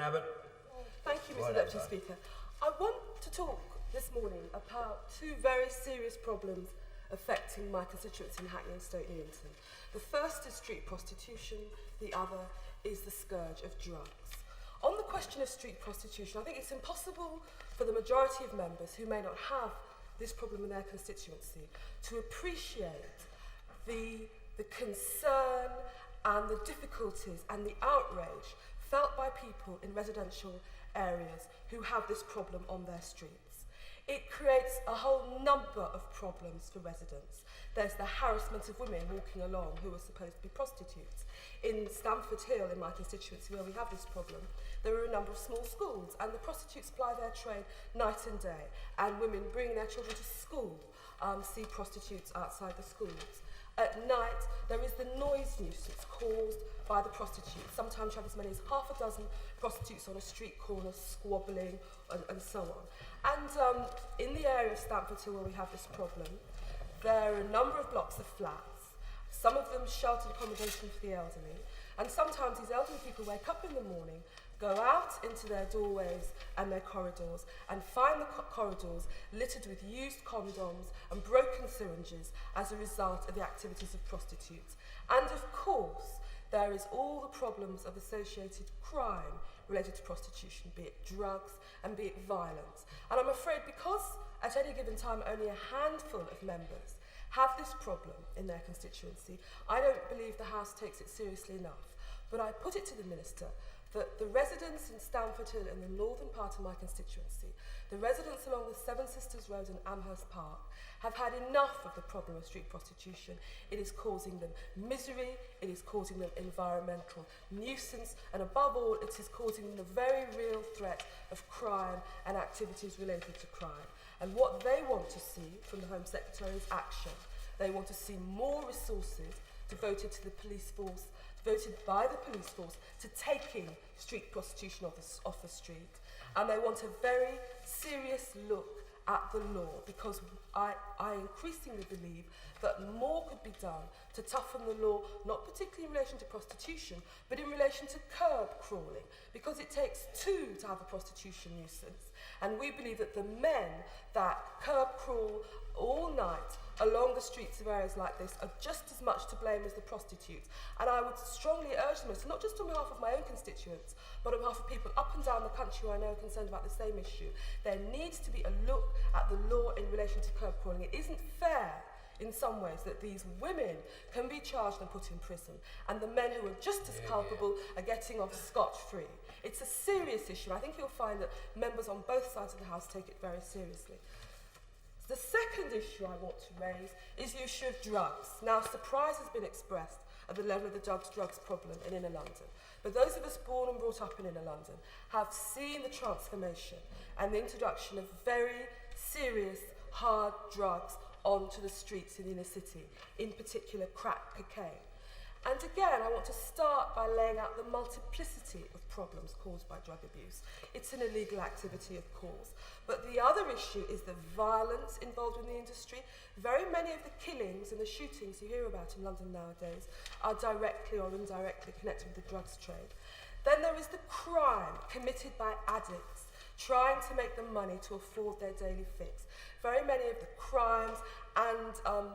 Abbott. Thank you, Mr. Deputy Speaker. I want to talk this morning about two very serious problems affecting my constituents in Hackney and Stoke Newington. The first is street prostitution, the other is the scourge of drugs. On the question of street prostitution, I think it's impossible for the majority of members who may not have this problem in their constituency to appreciate the concern and the difficulties and the outrage felt by people in residential areas who have this problem on their streets. It creates a whole number of problems for residents. There's the harassment of women walking along who are supposed to be prostitutes. In Stamford Hill, in my constituency, where we have this problem, there are a number of small schools, and the prostitutes ply their trade night and day, and women bring their children to school, see prostitutes outside the schools. At night, there is the noise nuisance caused by the prostitutes. Sometimes you have as many as half a dozen prostitutes on a street corner squabbling and so on. And in the area of Stamford Hill where we have this problem, there are a number of blocks of flats, some of them sheltered accommodation for the elderly, and sometimes these elderly people wake up in the morning, go out into their doorways and their corridors and find the corridors littered with used condoms and broken syringes as a result of the activities of prostitutes. And of course, there is all the problems of associated crime related to prostitution, be it drugs and be it violence. And I'm afraid because at any given time only a handful of members have this problem in their constituency, I don't believe the House takes it seriously enough. But I put it to the Minister that the residents in Stamford Hill in the northern part of my constituency, the residents along the Seven Sisters Road and Amherst Park, have had enough of the problem of street prostitution. It is causing them misery, it is causing them environmental nuisance, and above all, it is causing them the very real threat of crime and activities related to crime. And what they want to see from the Home Secretary is action. They want to see more resources devoted to the police force, voted by the police force to taking street prostitution off the street. And they want a very serious look at the law, because I increasingly believe that more could be done to toughen the law, not particularly in relation to prostitution, but in relation to curb crawling, because it takes two to have a prostitution nuisance. And we believe that the men that curb crawl all night along the streets of areas like this are just as much to blame as the prostitutes. And I would strongly urge them, not just on behalf of my own constituents, but on behalf of people up and down the country who I know are concerned about the same issue. There needs to be a look at the law in relation to curb crawling. It isn't fair in some ways that these women can be charged and put in prison, and the men who are just as culpable are getting off scot-free. It's a serious issue. I think you'll find that members on both sides of the House take it very seriously. The second issue I want to raise is the issue of drugs. Now, surprise has been expressed at the level of the drugs problem in Inner London. But those of us born and brought up in Inner London have seen the transformation and the introduction of very serious, hard drugs onto the streets in the inner city, in particular crack cocaine. And again, I want to start by laying out the multiplicity of problems caused by drug abuse. It's an illegal activity, of course. But the other issue is the violence involved in the industry. Very many of the killings and the shootings you hear about in London nowadays are directly or indirectly connected with the drugs trade. Then there is the crime committed by addicts trying to make the money to afford their daily fix. Very many of the crimes and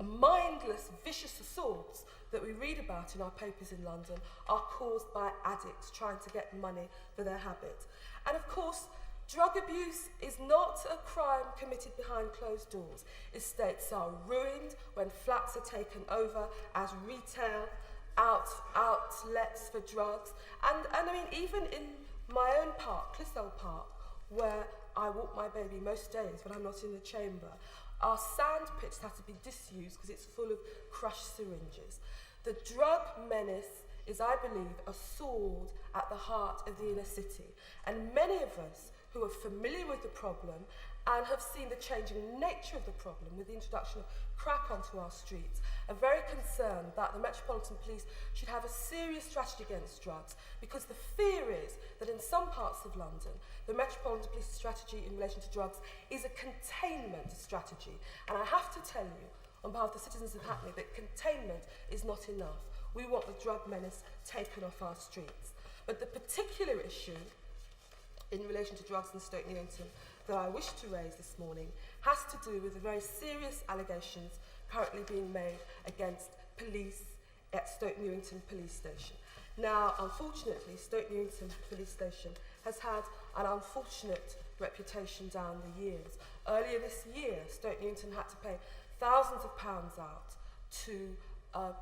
mindless, vicious assaults that we read about in our papers in London are caused by addicts trying to get money for their habit. And of course, drug abuse is not a crime committed behind closed doors. Estates are ruined when flats are taken over as retail outlets for drugs. And I mean, even in my own park, Clissold Park, where I walk my baby most days when I'm not in the chamber, our sand pits have to be disused because it's full of crushed syringes. The drug menace is, I believe, a sword at the heart of the inner city. And many of us who are familiar with the problem and have seen the changing nature of the problem with the introduction of crack onto our streets are very concerned that the Metropolitan Police should have a serious strategy against drugs, because the fear is that in some parts of London, the Metropolitan Police strategy in relation to drugs is a containment strategy. And I have to tell you, on behalf of the citizens of Hackney, that containment is not enough. We want the drug menace taken off our streets. But the particular issue in relation to drugs in Stoke Newington that I wish to raise this morning has to do with the very serious allegations currently being made against police at Stoke Newington Police Station. Now, unfortunately, Stoke Newington Police Station has had an unfortunate reputation down the years. Earlier this year, Stoke Newington had to pay thousands of pounds out to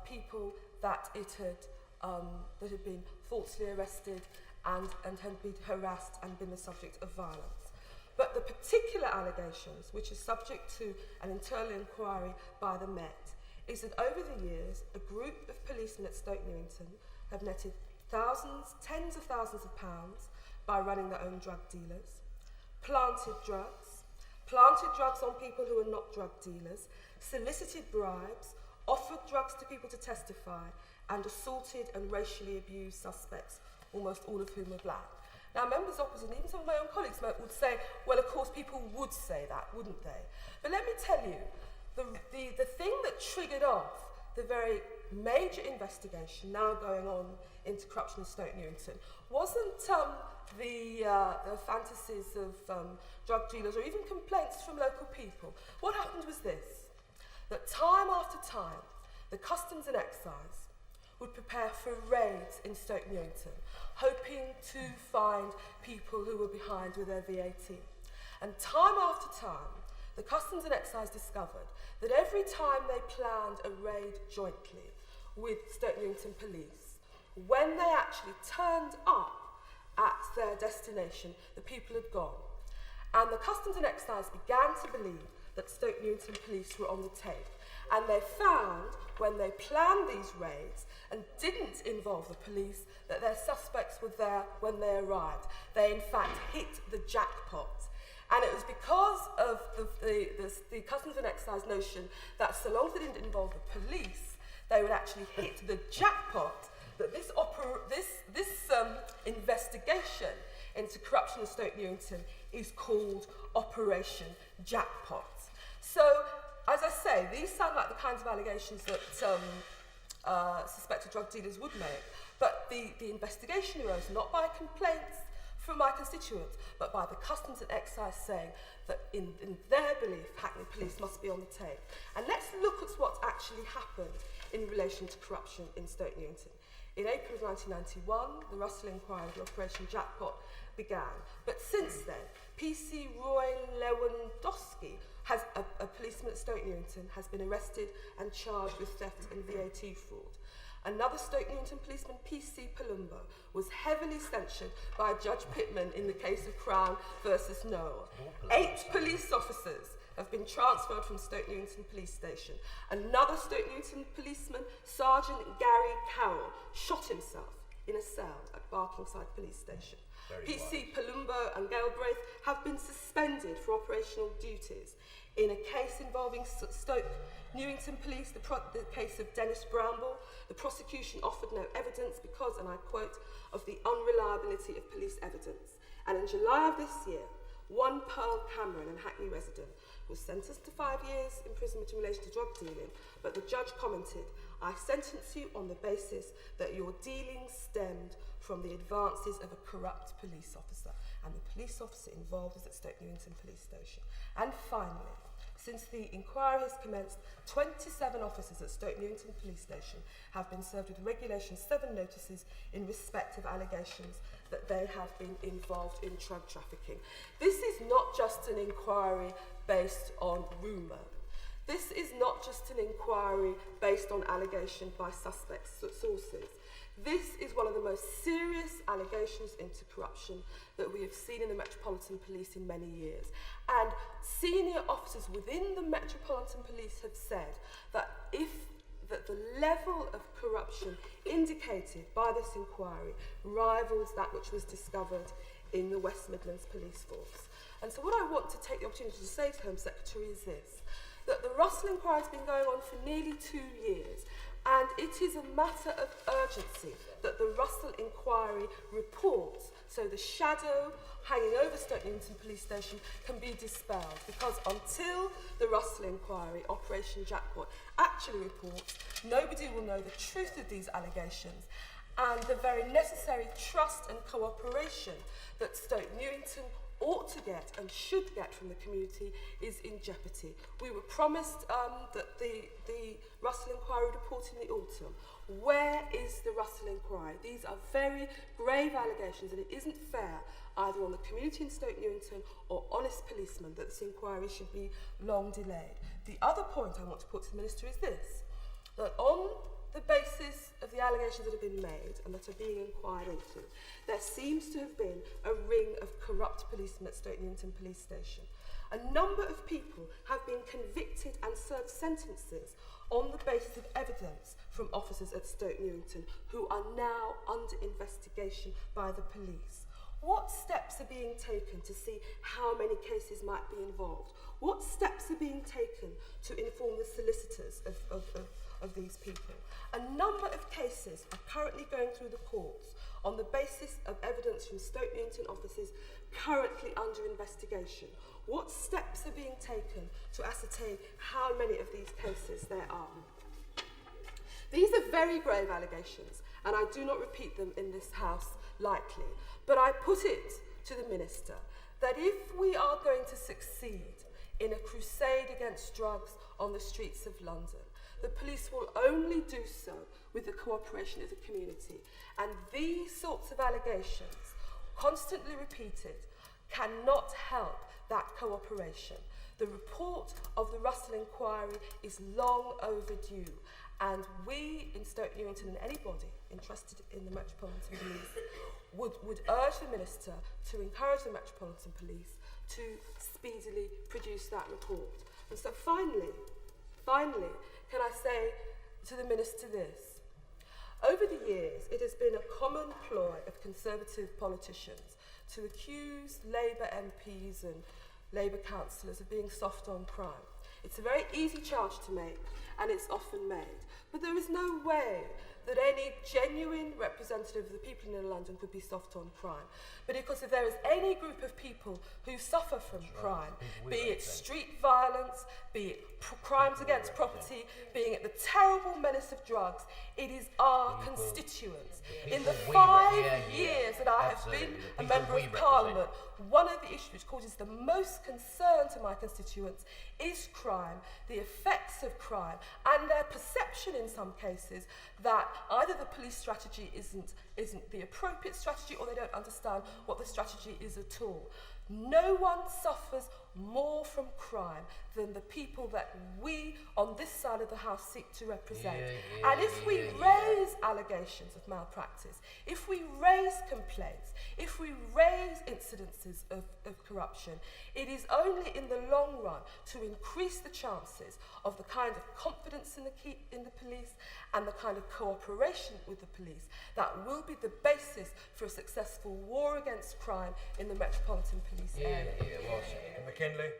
people that it had been falsely arrested and had been harassed and been the subject of violence. But the particular allegations, which are subject to an internal inquiry by the Met, is that over the years, a group of policemen at Stoke Newington have netted thousands, tens of thousands of pounds by running their own drug dealers, planted drugs on people who are not drug dealers, solicited bribes, offered drugs to people to testify, and assaulted and racially abused suspects, almost all of whom are black. Now, members opposite, and even some of my own colleagues would say, well, of course, people would say that, wouldn't they? But let me tell you, the thing that triggered off the very major investigation now going on into corruption in Stoke Newington wasn't the fantasies of drug dealers or even complaints from local people. What happened was this, that time after time, the Customs and Excise would prepare for raids in Stoke Newington, hoping to find people who were behind with their VAT. And time after time, the Customs and Excise discovered that every time they planned a raid jointly with Stoke Newington Police, when they actually turned up at their destination, the people had gone. And the Customs and Excise began to believe that Stoke Newington Police were on the tape. And they found, when they planned these raids and didn't involve the police, that their suspects were there when they arrived. They, in fact, hit the jackpot. And it was because of the Customs and Excise notion that so long as they didn't involve the police, they would actually hit the jackpot, that this investigation into corruption in Stoke Newington is called Operation Jackpot. So, as I say, these sound like the kinds of allegations that suspected drug dealers would make, but the investigation arose not by complaints from my constituents, but by the Customs and Excise saying that in their belief, Hackney Police must be on the tape. And let's look at what's actually happened in relation to corruption in Stoke Newington. In April of 1991, the Russell inquiry of the Operation Jackpot began. But since then, PC Roy Lewandowski, a policeman at Stoke Newington, has been arrested and charged with theft and VAT fraud. Another Stoke Newington policeman, PC Palumbo, was heavily censured by Judge Pittman in the case of Crown versus Noel. 8 police officers have been transferred from Stoke Newington Police Station. Another Stoke Newington policeman, Sergeant Gary Carroll, shot himself in a cell at Barkingside Police Station. PC Palumbo and Galbraith have been suspended for operational duties. In a case involving Stoke Newington Police, the case of Dennis Bramble, the prosecution offered no evidence because, and I quote, of the unreliability of police evidence. And in July of this year, one Pearl Cameron, a Hackney resident, was sentenced to 5 years imprisonment in relation to drug dealing, but the judge commented, I sentence you on the basis that your dealings stemmed from the advances of a corrupt police officer. And the police officer involved was at Stoke Newington Police Station. And finally, since the inquiry has commenced, 27 officers at Stoke Newington Police Station have been served with Regulation 7 notices in respect of allegations that they have been involved in drug trafficking. This is not just an inquiry based on rumour. This is not just an inquiry based on allegation by suspects, sources. This is one of the most serious allegations into corruption that we have seen in the Metropolitan Police in many years. And senior officers within the Metropolitan Police have said that the level of corruption indicated by this inquiry rivals that which was discovered in the West Midlands Police Force. And so what I want to take the opportunity to say to Home Secretary is this, that the Russell inquiry has been going on for nearly 2 years, and it is a matter of urgency that the Russell inquiry reports so the shadow hanging over Stoke Newington Police Station can be dispelled, because until the Russell inquiry, Operation Jackpot, actually reports, nobody will know the truth of these allegations. and the very necessary trust and cooperation that Stoke Newington ought to get and should get from the community is in jeopardy. We were promised that the Russell Inquiry report in the autumn. Where is the Russell Inquiry? These are very grave allegations, and it isn't fair either on the community in Stoke Newington or honest policemen that this inquiry should be long delayed. The other point I want to put to the Minister is this, that on the basis of the allegations that have been made and that are being inquired into, there seems to have been a ring of corrupt policemen at Stoke Newington Police Station. A number of people have been convicted and served sentences on the basis of evidence from officers at Stoke Newington who are now under investigation by the police. What steps are being taken to see how many cases might be involved? What steps are being taken to inform the solicitors of these people? A number of cases are currently going through the courts on the basis of evidence from Stoke Newington officers currently under investigation. What steps are being taken to ascertain how many of these cases there are? These are very grave allegations, and I do not repeat them in this House lightly, but I put it to the Minister that if we are going to succeed in a crusade against drugs on the streets of London, the police will only do so with the cooperation of the community. And these sorts of allegations, constantly repeated, cannot help that cooperation. The report of the Russell Inquiry is long overdue, and we in Stoke Newington and anybody interested in the Metropolitan Police would urge the Minister to encourage the Metropolitan Police to speedily produce that report. And so finally, can I say to the Minister this? Over the years, it has been a common ploy of Conservative politicians to accuse Labour MPs and Labour councillors of being soft on crime. It's a very easy charge to make, and it's often made. But there is no way that any genuine representative of the people in London could be soft on crime. But because if there is any group of people who suffer from crime, be it street violence, be it crimes against property, being it the terrible menace of drugs, it is our constituents. In the 5 years that I have been a Member of Parliament, one of the issues which causes the most concern to my constituents is crime, the effects of crime, and their perception in some cases that either the police strategy isn't the appropriate strategy, or they don't understand what the strategy is at all. No one suffers more from crime than the people that we on this side of the House seek to represent. And if we raise allegations of malpractice, if we raise complaints, if we raise incidences of corruption, it is only in the long run to increase the chances of the kind of confidence in the police and the kind of cooperation with the police that will be the basis for a successful war against crime in the Metropolitan Police area. McKinley.